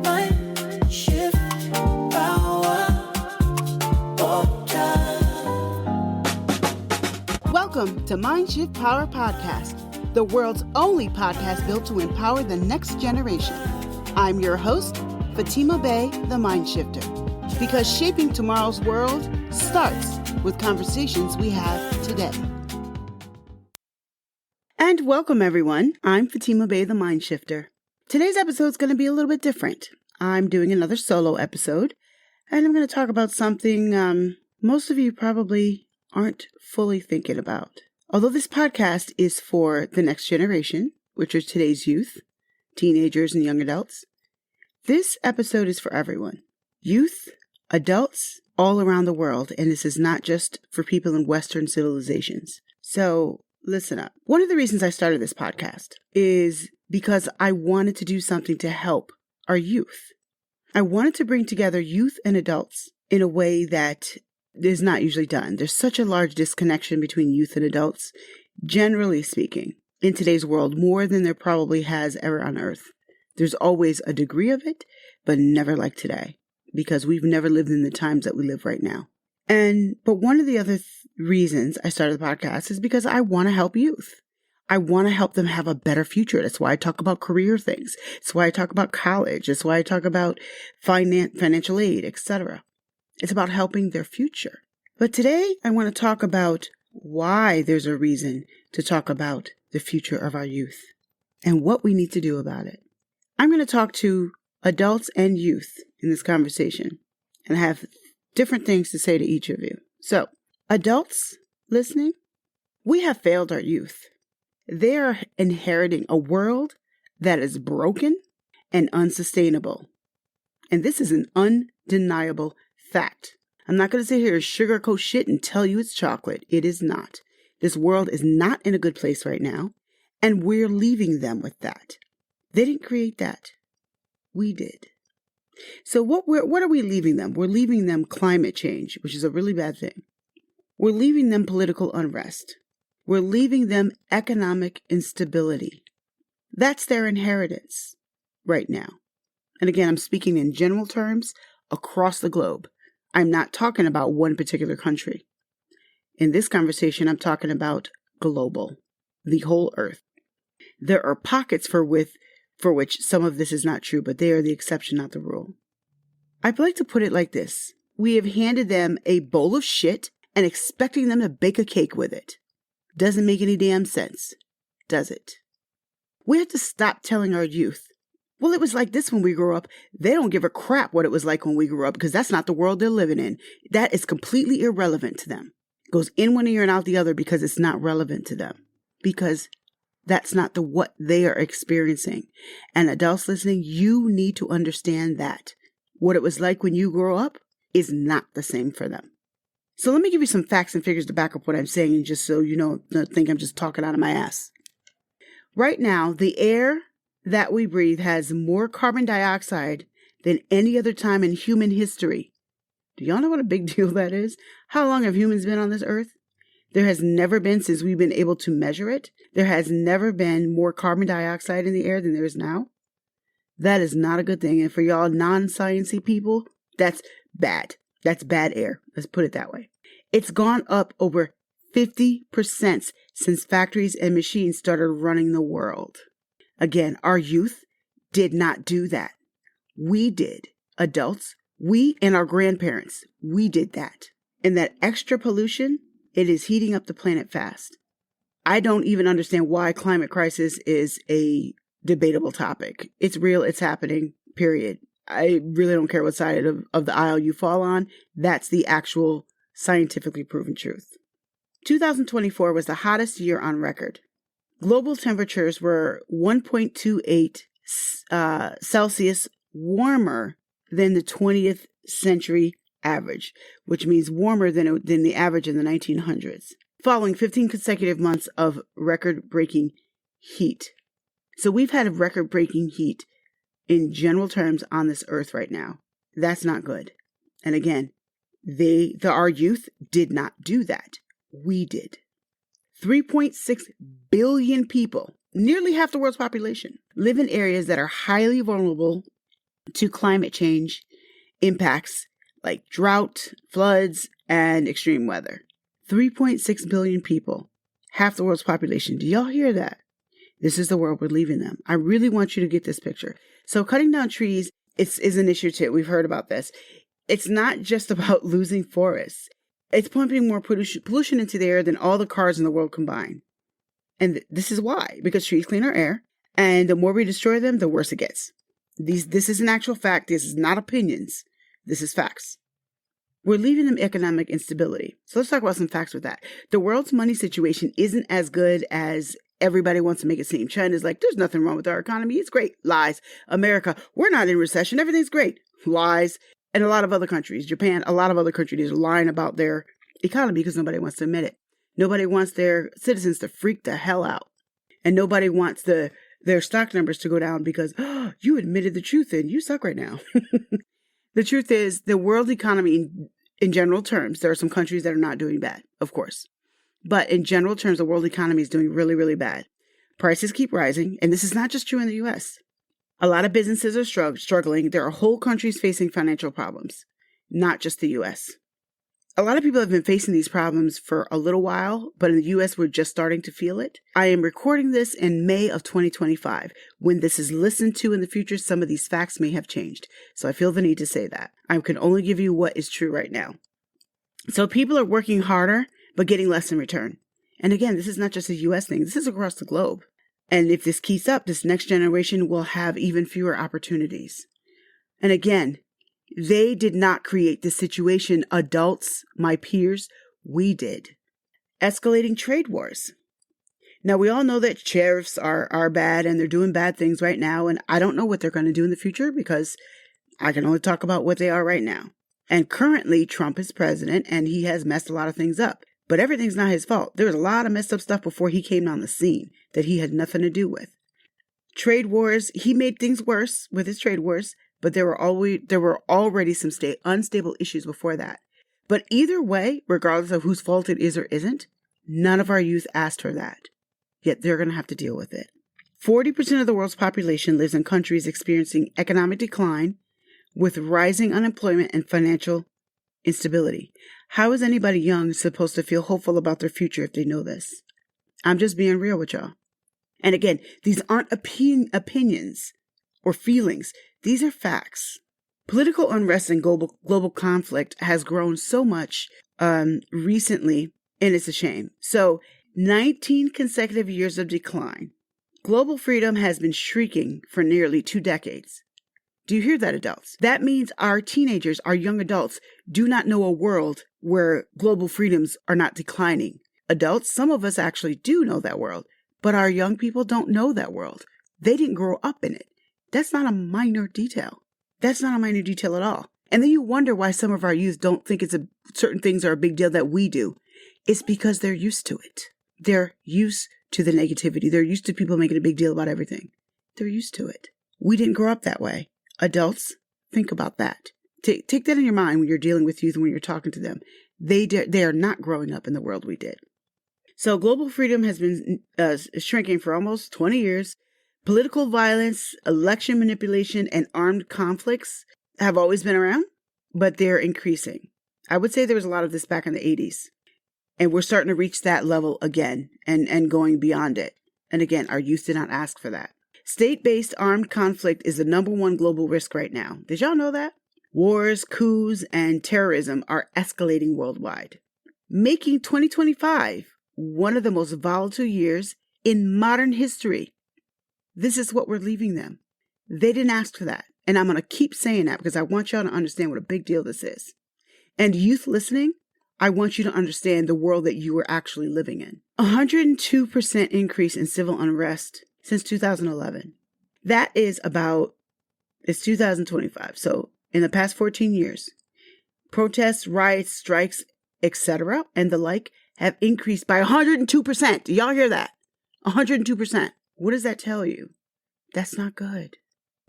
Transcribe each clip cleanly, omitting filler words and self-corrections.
MindShift power portal. Welcome to MindShift Power Podcast, the world's only podcast built to empower the next generation. I'm your host, Fatima Bay, the MindShifter, because shaping tomorrow's world starts with conversations we have today. And welcome, everyone. I'm Fatima Bay, the MindShifter. Today's episode is going to be a little bit different. I'm doing another solo episode, and I'm going to talk about something most of you probably aren't fully thinking about. Although this podcast is for the next generation, which are today's youth, teenagers, and young adults, this episode is for everyone. Youth, adults, all around the world, and this is not just for people in Western civilizations. So listen up. One of the reasons I started this podcast is because I wanted to do something to help our youth. I wanted to bring together youth and adults in a way that is not usually done. There's such a large disconnection between youth and adults, generally speaking, in today's world, more than there probably has ever on earth. There's always a degree of it, but never like today, because we've never lived in the times that we live right now. But one of the other reasons I started the podcast is because I want to help youth. I want to help them have a better future. That's why I talk about career things. That's why I talk about college. That's why I talk about financial aid, etc. It's about helping their future. But today I want to talk about why there's a reason to talk about the future of our youth and what we need to do about it. I'm going to talk to adults and youth in this conversation and have different things to say to each of you. So, adults listening, we have failed our youth. They are inheriting a world that is broken and unsustainable. And this is an undeniable fact. I'm not going to sit here and sugarcoat shit and tell you it's chocolate. It is not. This world is not in a good place right now, and we're leaving them with that. They didn't create that. We did. So what are we leaving them? We're leaving them climate change, which is a really bad thing. We're leaving them political unrest. We're leaving them economic instability. That's their inheritance right now. And again, I'm speaking in general terms across the globe. I'm not talking about one particular country. In this conversation, I'm talking about global, the whole earth. There are pockets for which some of this is not true, but they are the exception, not the rule. I'd like to put it like this. We have handed them a bowl of shit and expecting them to bake a cake with it. Doesn't make any damn sense, does it? We have to stop telling our youth, well, it was like this when we grew up. They don't give a crap what it was like when we grew up because that's not the world they're living in. That is completely irrelevant to them. It goes in one ear and out the other because it's not relevant to them. Because that's not what they are experiencing. And adults listening, you need to understand that. What it was like when you grew up is not the same for them. So let me give you some facts and figures to back up what I'm saying, and just so you don't think I'm just talking out of my ass. Right now, the air that we breathe has more carbon dioxide than any other time in human history. Do y'all know what a big deal that is? How long have humans been on this earth? There has never been, since we've been able to measure it, there has never been more carbon dioxide in the air than there is now. That is not a good thing. And for y'all non-sciencey people, that's bad. That's bad air. Let's put it that way. It's gone up over 50% since factories and machines started running the world. Again, our youth did not do that. We did. Adults, we and our grandparents, we did that. And that extra pollution, it is heating up the planet fast. I don't even understand why climate crisis is a debatable topic. It's real. It's happening, period. I really don't care what side of the aisle you fall on. That's the actual scientifically proven truth. 2024 was the hottest year on record. Global temperatures were 1.28 Celsius warmer than the 20th century average, which means warmer than the average in the 1900s, following 15 consecutive months of record-breaking heat. So we've had a record-breaking heat in general terms on this earth right now. That's not good. And again, our youth did not do that. We did. 3.6 billion people, nearly half the world's population, live in areas that are highly vulnerable to climate change impacts like drought, floods, and extreme weather. 3.6 billion people, half the world's population. Do y'all hear that? This is the world we're leaving them. I really want you to get this picture. So cutting down trees is an issue too. We've heard about this. It's not just about losing forests. It's pumping more pollution into the air than all the cars in the world combined. And this is why. Because trees clean our air. And the more we destroy them, the worse it gets. This is an actual fact. This is not opinions. This is facts. We're leaving them economic instability. So let's talk about some facts with that. The world's money situation isn't as good as everybody wants to make it seem. China's like, there's nothing wrong with our economy. It's great. Lies. America, we're not in recession. Everything's great. Lies. And a lot of other countries, Japan, a lot of other countries are lying about their economy because nobody wants to admit it. Nobody wants their citizens to freak the hell out. And nobody wants their stock numbers to go down because you admitted the truth and you suck right now. The truth is the world economy in general terms, there are some countries that are not doing bad, of course. But in general terms, the world economy is doing really, really bad. Prices keep rising. And this is not just true in the U.S. A lot of businesses are struggling. There are whole countries facing financial problems, not just the U.S. A lot of people have been facing these problems for a little while, but in the U.S., we're just starting to feel it. I am recording this in May of 2025. When this is listened to in the future, some of these facts may have changed. So I feel the need to say that. I can only give you what is true right now. So people are working harder, but getting less in return. And again, this is not just a U.S. thing. This is across the globe. And if this keeps up, this next generation will have even fewer opportunities. And again, they did not create this situation. Adults, my peers, we did. Escalating trade wars. Now, we all know that tariffs are bad and they're doing bad things right now. And I don't know what they're going to do in the future because I can only talk about what they are right now. And currently, Trump is president and he has messed a lot of things up. But everything's not his fault. There was a lot of messed up stuff before he came on the scene that he had nothing to do with. Trade wars, he made things worse with his trade wars, but there were already some unstable issues before that. But either way, regardless of whose fault it is or isn't, none of our youth asked for that. Yet they're going to have to deal with it. 40% of the world's population lives in countries experiencing economic decline with rising unemployment and financial instability. How is anybody young supposed to feel hopeful about their future if they know this? I'm just being real with y'all. And again, these aren't opinions or feelings. These are facts. Political unrest and global conflict has grown so much recently, and it's a shame. So 19 consecutive years of decline. Global freedom has been shrinking for nearly 2 decades. Do you hear that, adults? That means our teenagers, our young adults, do not know a world where global freedoms are not declining. Adults, some of us actually do know that world, but our young people don't know that world. They didn't grow up in it. That's not a minor detail. That's not a minor detail at all. And then you wonder why some of our youth don't think certain things are a big deal that we do. It's because they're used to it. They're used to the negativity. They're used to people making a big deal about everything. They're used to it. We didn't grow up that way. Adults, think about that. Take that in your mind when you're dealing with youth and when you're talking to them. They are not growing up in the world we did. So global freedom has been shrinking for almost 20 years. Political violence, election manipulation, and armed conflicts have always been around, but they're increasing. I would say there was a lot of this back in the 80s. And we're starting to reach that level again and going beyond it. And again, our youth did not ask for that. State-based armed conflict is the #1 global risk right now. Did y'all know that? Wars, coups, and terrorism are escalating worldwide, making 2025 one of the most volatile years in modern history. This is what we're leaving them. They didn't ask for that. And I'm going to keep saying that because I want y'all to understand what a big deal this is. And youth listening, I want you to understand the world that you are actually living in. 102% increase in civil unrest since 2011. That is it's 2025. So in the past 14 years, protests, riots, strikes, etc., and the like have increased by 102%. Do y'all hear that? 102%. What does that tell you? That's not good.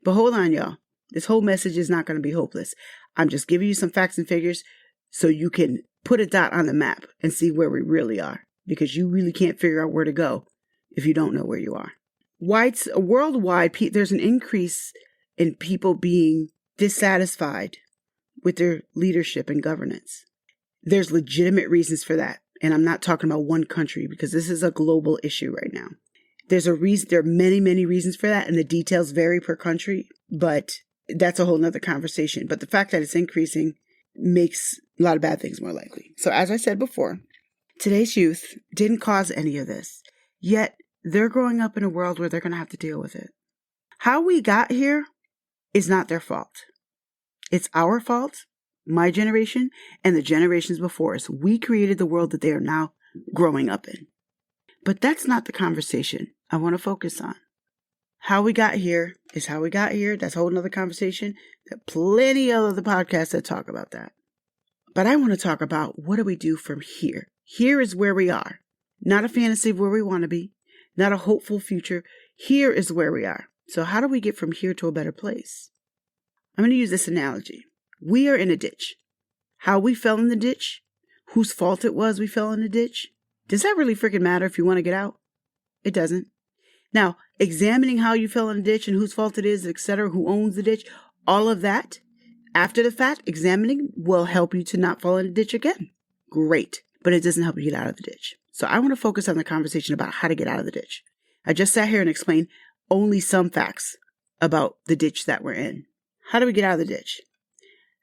But hold on, y'all. This whole message is not going to be hopeless. I'm just giving you some facts and figures so you can put a dot on the map and see where we really are. Because you really can't figure out where to go if you don't know where you are. Worldwide, there's an increase in people being dissatisfied with their leadership and governance. There's legitimate reasons for that. And I'm not talking about one country because this is a global issue right now. There are many, many reasons for that, and the details vary per country, but that's a whole nother conversation. But the fact that it's increasing makes a lot of bad things more likely. So as I said before, today's youth didn't cause any of this, yet they're growing up in a world where they're going to have to deal with it. How we got here is not their fault. It's our fault, my generation, and the generations before us. We created the world that they are now growing up in. But that's not the conversation I want to focus on. How we got here is how we got here. That's a whole nother conversation. There are plenty of other podcasts that talk about that. But I want to talk about what do we do from here. Here is where we are. Not a fantasy of where we want to be. Not a hopeful future. Here is where we are. So how do we get from here to a better place? I'm going to use this analogy. We are in a ditch. How we fell in the ditch, whose fault it was we fell in the ditch, does that really freaking matter if you want to get out? It doesn't. Now, examining how you fell in the ditch and whose fault it is, etc., who owns the ditch, all of that, after the fact, examining will help you to not fall in the ditch again. Great. But it doesn't help you get out of the ditch. So I want to focus on the conversation about how to get out of the ditch. I just sat here and explained only some facts about the ditch that we're in. How do we get out of the ditch?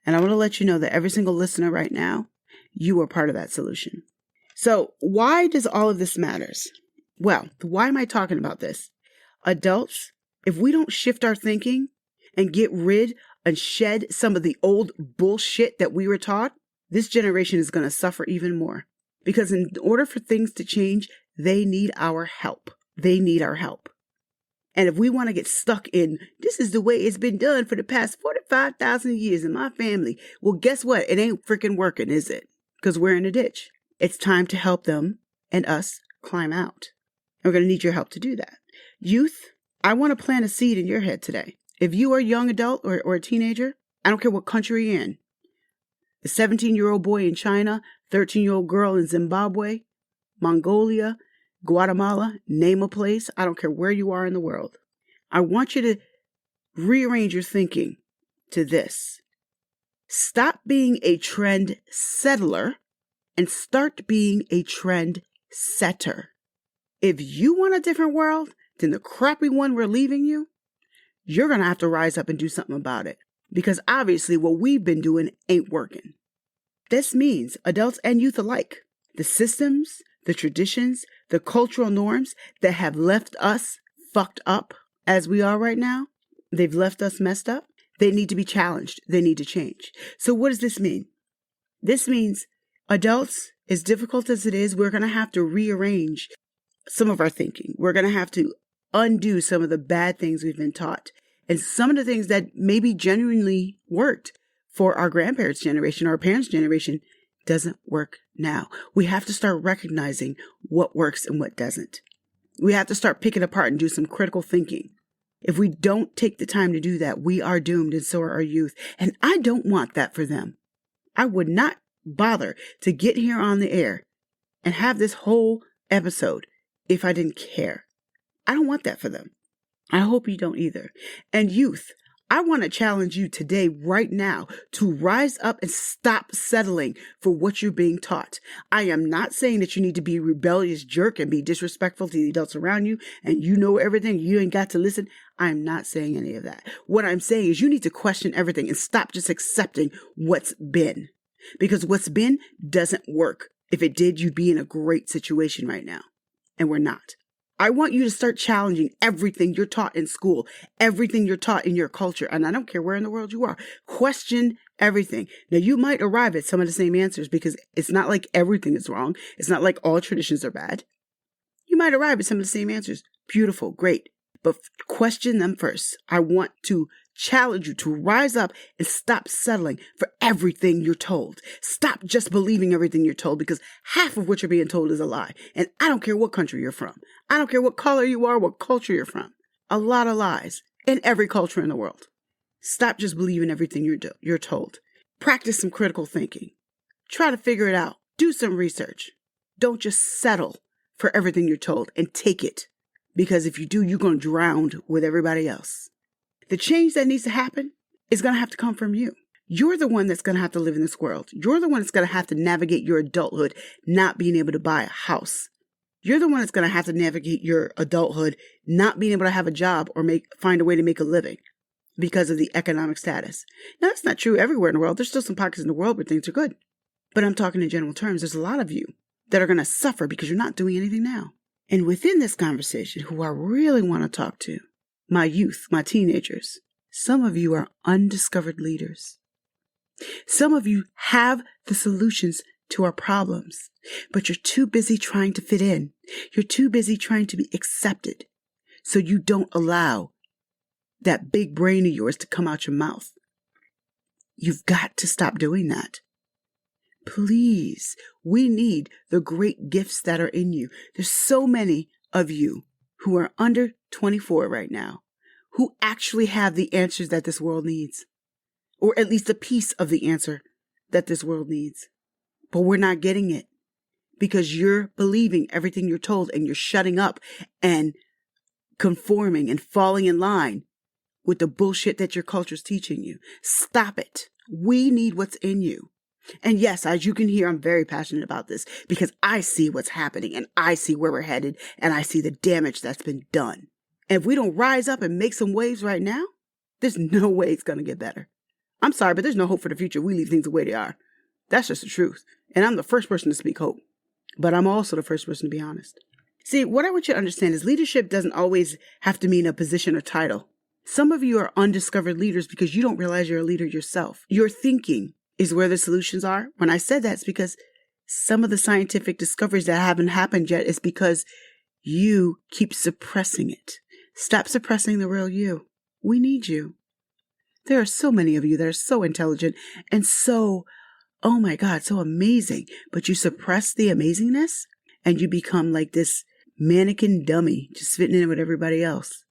And I want to let you know that every single listener right now, you are part of that solution. So why does all of this matters? Well, why am I talking about this? Adults, if we don't shift our thinking and get rid and shed some of the old bullshit that we were taught, this generation is going to suffer even more. Because in order for things to change, they need our help. They need our help. And if we want to get stuck in, this is the way it's been done for the past 45,000 years in my family, well, guess what? It ain't freaking working, is it? Because we're in a ditch. It's time to help them and us climb out. And we're going to need your help to do that. Youth, I want to plant a seed in your head today. If you are a young adult or a teenager, I don't care what country you're in. A 17-year-old boy in China, 13-year-old girl in Zimbabwe, Mongolia, Guatemala, name a place. I don't care where you are in the world. I want you to rearrange your thinking to this. Stop being a trend settler and start being a trend setter. If you want a different world than the crappy one we're leaving you, you're going to have to rise up and do something about it. Because obviously what we've been doing ain't working. This means adults and youth alike. The systems, the traditions, the cultural norms that have left us fucked up as we are right now, they've left us messed up. They need to be challenged. They need to change. So what does this mean? This means adults, as difficult as it is, we're going to have to rearrange some of our thinking. We're going to have to undo some of the bad things we've been taught. And some of the things that maybe genuinely worked for our grandparents' generation or our parents' generation doesn't work now. We have to start recognizing what works and what doesn't. We have to start picking apart and do some critical thinking. If we don't take the time to do that, we are doomed, and so are our youth. And I don't want that for them. I would not bother to get here on the air and have this whole episode if I didn't care. I don't want that for them. I hope you don't either. And youth, I want to challenge you today, right now, to rise up and stop settling for what you're being taught. I am not saying that you need to be a rebellious jerk and be disrespectful to the adults around you and you know everything, you ain't got to listen. I'm not saying any of that. What I'm saying is you need to question everything and stop just accepting what's been. Because what's been doesn't work. If it did, you'd be in a great situation right now. And we're not. I want you to start challenging everything you're taught in school, everything you're taught in your culture. And I don't care where in the world you are. Question everything. Now, you might arrive at some of the same answers because it's not like everything is wrong. It's not like all traditions are bad. You might arrive at some of the same answers. Beautiful, great. But question them first. I want to challenge you to rise up and stop settling for everything you're told. Stop just believing everything you're told, because half of what you're being told is a lie. And I don't care what country you're from. I don't care what color you are, what culture you're from. A lot of lies in every culture in the world. Stop just believing everything you're told. Practice some critical thinking. Try to figure it out. Do some research. Don't just settle for everything you're told and take it. Because if you do, you're going to drown with everybody else. The change that needs to happen is going to have to come from you. You're the one that's going to have to live in this world. You're the one that's going to have to navigate your adulthood not being able to buy a house. You're the one that's going to have to navigate your adulthood not being able to have a job or find a way to make a living because of the economic status. Now, that's not true everywhere in the world. There's still some pockets in the world where things are good. But I'm talking in general terms. There's a lot of you that are going to suffer because you're not doing anything now. And within this conversation, who I really want to talk to, my youth, my teenagers, some of you are undiscovered leaders. Some of you have the solutions to our problems, but you're too busy trying to fit in. You're too busy trying to be accepted, so you don't allow that big brain of yours to come out your mouth. You've got to stop doing that. Please, we need the great gifts that are in you. There's so many of you who are under 24 right now who actually have the answers that this world needs. Or at least a piece of the answer that this world needs. But we're not getting it because you're believing everything you're told and you're shutting up and conforming and falling in line with the bullshit that your culture's teaching you. Stop it. We need what's in you. And yes, as you can hear, I'm very passionate about this because I see what's happening and I see where we're headed and I see the damage that's been done. And if we don't rise up and make some waves right now, there's no way it's going to get better. I'm sorry, but there's no hope for the future. We leave things the way they are. That's just the truth. And I'm the first person to speak hope. But I'm also the first person to be honest. See, what I want you to understand is leadership doesn't always have to mean a position or title. Some of you are undiscovered leaders because you don't realize you're a leader yourself. Your thinking is where the solutions are. When I said that, it's because some of the scientific discoveries that haven't happened yet is because you keep suppressing it. Stop suppressing the real you. We need you. There are so many of you that are so intelligent and so, oh my God, so amazing. But you suppress the amazingness and you become like this mannequin dummy just fitting in with everybody else.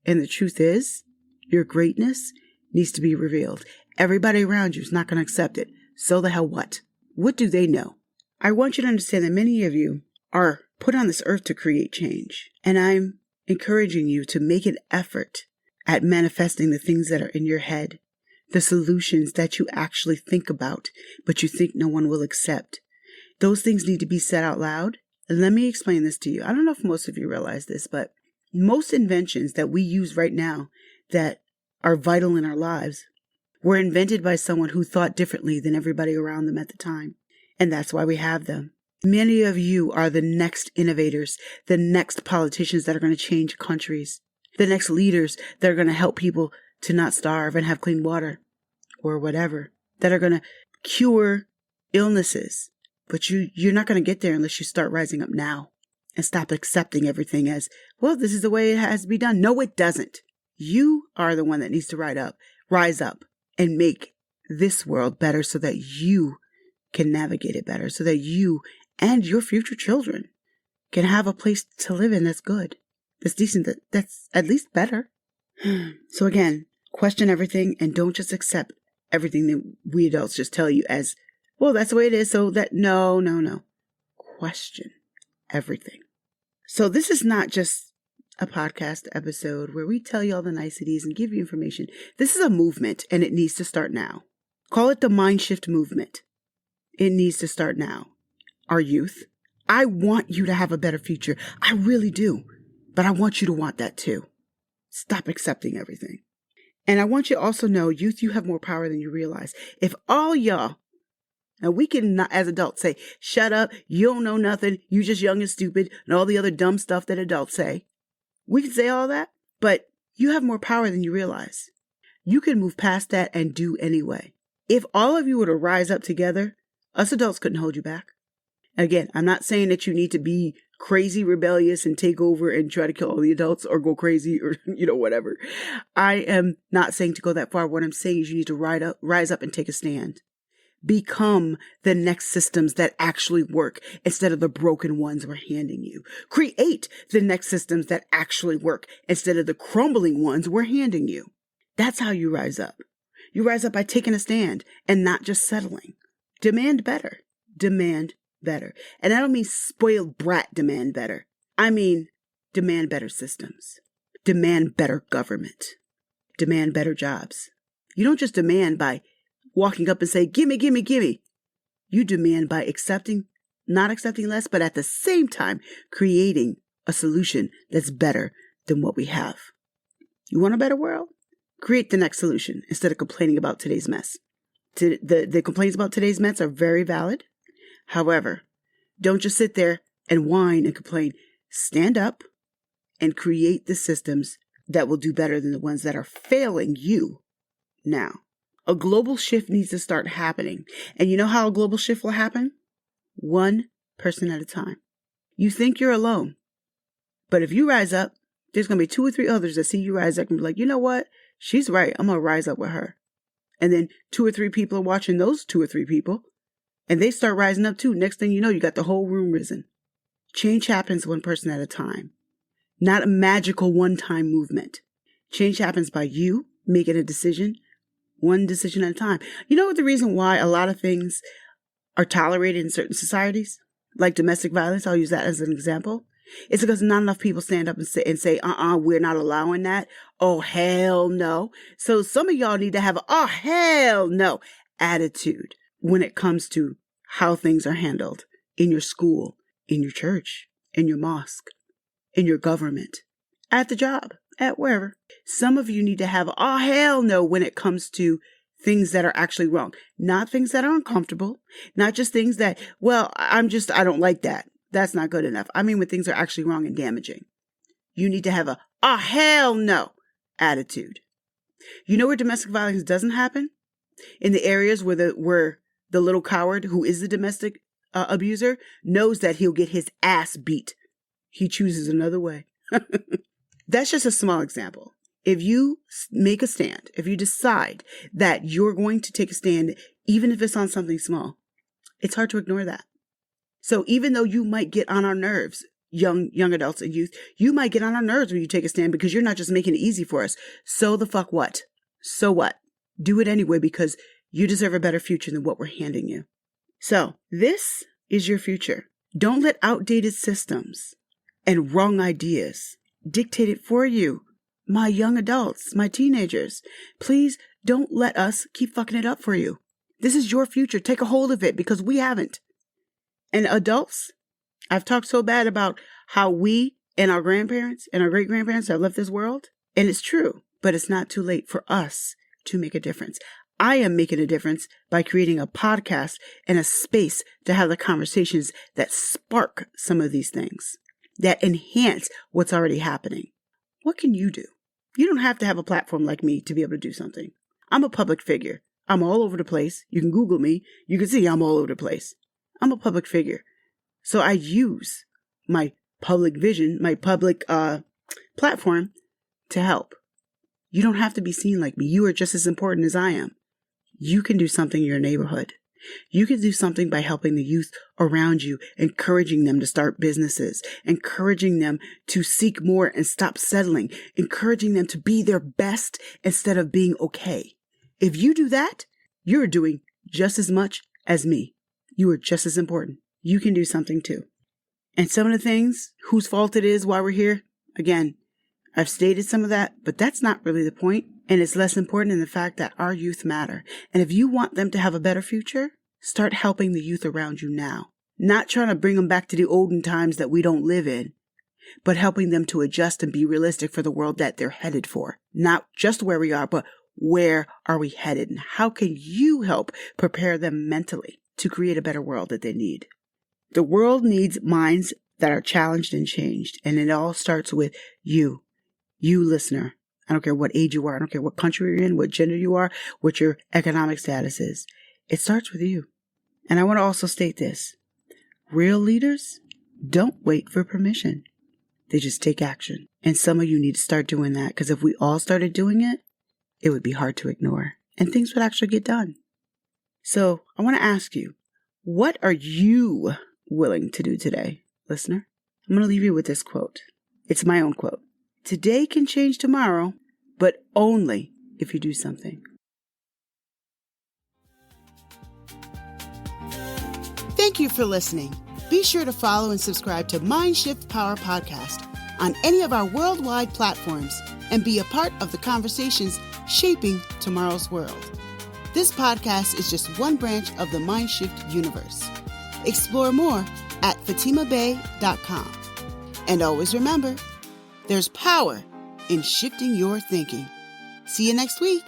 And the truth is, your greatness needs to be revealed. Everybody around you is not going to accept it. So the hell what? What do they know? I want you to understand that many of you are put on this earth to create change. And I'm encouraging you to make an effort at manifesting the things that are in your head, the solutions that you actually think about, but you think no one will accept. Those things need to be said out loud. And let me explain this to you. I don't know if most of you realize this, but most inventions that we use right now that are vital in our lives were invented by someone who thought differently than everybody around them at the time. And that's why we have them. Many of you are the next innovators, the next politicians that are going to change countries, the next leaders that are going to help people to not starve and have clean water or whatever, that are going to cure illnesses. But you're not going to get there unless you start rising up now and stop accepting everything as, well, this is the way it has to be done. No, it doesn't. You are the one that needs to rise up and make this world better so that you can navigate it better, so that you and your future children can have a place to live in that's good, that's decent, that's at least better. So again, question everything and don't just accept everything that we adults just tell you as, well, that's the way it is. So that, no. Question everything. So this is not just a podcast episode where we tell you all the niceties and give you information. This is a movement and it needs to start now. Call it the MindShift movement. It needs to start now. Our youth, I want you to have a better future. I really do. But I want you to want that too. Stop accepting everything. And I want you to also know, youth, you have more power than you realize. If all y'all, now we can not, as adults say, shut up, you don't know nothing, you just young and stupid, and all the other dumb stuff that adults say. We can say all that, but you have more power than you realize. You can move past that and do anyway. If all of you were to rise up together, us adults couldn't hold you back. Again, I'm not saying that you need to be crazy rebellious and take over and try to kill all the adults or go crazy or, whatever. I am not saying to go that far. What I'm saying is you need to rise up and take a stand. Become the next systems that actually work instead of the broken ones we're handing you. Create the next systems that actually work instead of the crumbling ones we're handing you. That's how you rise up. You rise up by taking a stand and not just settling. Demand better. Demand better. And I don't mean spoiled brat demand better. I mean demand better systems. Demand better government. Demand better jobs. You don't just demand by walking up and say, gimme, gimme, gimme. You demand by not accepting less, but at the same time, creating a solution that's better than what we have. You want a better world? Create the next solution instead of complaining about today's mess. The complaints about today's mess are very valid. However, don't just sit there and whine and complain. Stand up and create the systems that will do better than the ones that are failing you now. A global shift needs to start happening. And you know how a global shift will happen? One person at a time. You think you're alone. But if you rise up, there's going to be 2 or 3 others that see you rise up and be like, you know what? She's right. I'm going to rise up with her. And then 2 or 3 people are watching those 2 or 3 people. And they start rising up too. Next thing you know, you got the whole room risen. Change happens one person at a time. Not a magical one-time movement. Change happens by you making a decision, one decision at a time. You know what the reason why a lot of things are tolerated in certain societies? Like domestic violence, I'll use that as an example. It's because not enough people stand up and say, we're not allowing that. Oh, hell no. So some of y'all need to have oh, hell no attitude when it comes to how things are handled in your school, in your church, in your mosque, in your government, at the job, at wherever. Some of you need to have oh, hell no when it comes to things that are actually wrong. Not things that are uncomfortable. Not just things that, I don't like that. That's not good enough. I mean, when things are actually wrong and damaging. You need to have a oh, hell no attitude. You know where domestic violence doesn't happen? In the areas where the little coward who is the domestic abuser knows that he'll get his ass beat. He chooses another way. That's just a small example. If you make a stand, if you decide that you're going to take a stand, even if it's on something small, it's hard to ignore that. So even though you might get on our nerves, young adults and youth, you might get on our nerves when you take a stand because you're not just making it easy for us. So the fuck what? So what? Do it anyway because you deserve a better future than what we're handing you. So this is your future. Don't let outdated systems and wrong ideas dictate it for you. My young adults, my teenagers, please don't let us keep fucking it up for you. This is your future. Take a hold of it because we haven't. And adults, I've talked so bad about how we and our grandparents and our great-grandparents have left this world. And it's true, but it's not too late for us to make a difference. I am making a difference by creating a podcast and a space to have the conversations that spark some of these things, that enhance what's already happening. What can you do? You don't have to have a platform like me to be able to do something. I'm a public figure. I'm all over the place. You can Google me. You can see I'm all over the place. I'm a public figure. So I use my public vision, my public platform to help. You don't have to be seen like me. You are just as important as I am. You can do something in your neighborhood. You can do something by helping the youth around you, encouraging them to start businesses, encouraging them to seek more and stop settling, encouraging them to be their best instead of being okay. If you do that, you're doing just as much as me. You are just as important. You can do something too. And some of the things, whose fault it is why we're here, again, I've stated some of that, but that's not really the point. And it's less important in the fact that our youth matter. And if you want them to have a better future, start helping the youth around you now. Not trying to bring them back to the olden times that we don't live in, but helping them to adjust and be realistic for the world that they're headed for. Not just where we are, but where are we headed? And how can you help prepare them mentally to create a better world that they need? The world needs minds that are challenged and changed. And it all starts with you listener. I don't care what age you are. I don't care what country you're in, what gender you are, what your economic status is. It starts with you. And I want to also state this. Real leaders don't wait for permission. They just take action. And some of you need to start doing that because if we all started doing it, it would be hard to ignore and things would actually get done. So I want to ask you, what are you willing to do today, listener? I'm going to leave you with this quote. It's my own quote. Today can change tomorrow, but only if you do something. Thank you for listening. Be sure to follow and subscribe to MindShift Power Podcast. on any of our worldwide platforms and be a part of the conversations shaping tomorrow's world. This podcast is just one branch of the MindShift universe. Explore more at fatimabay.com. And always remember, there's power in shifting your thinking. See you next week.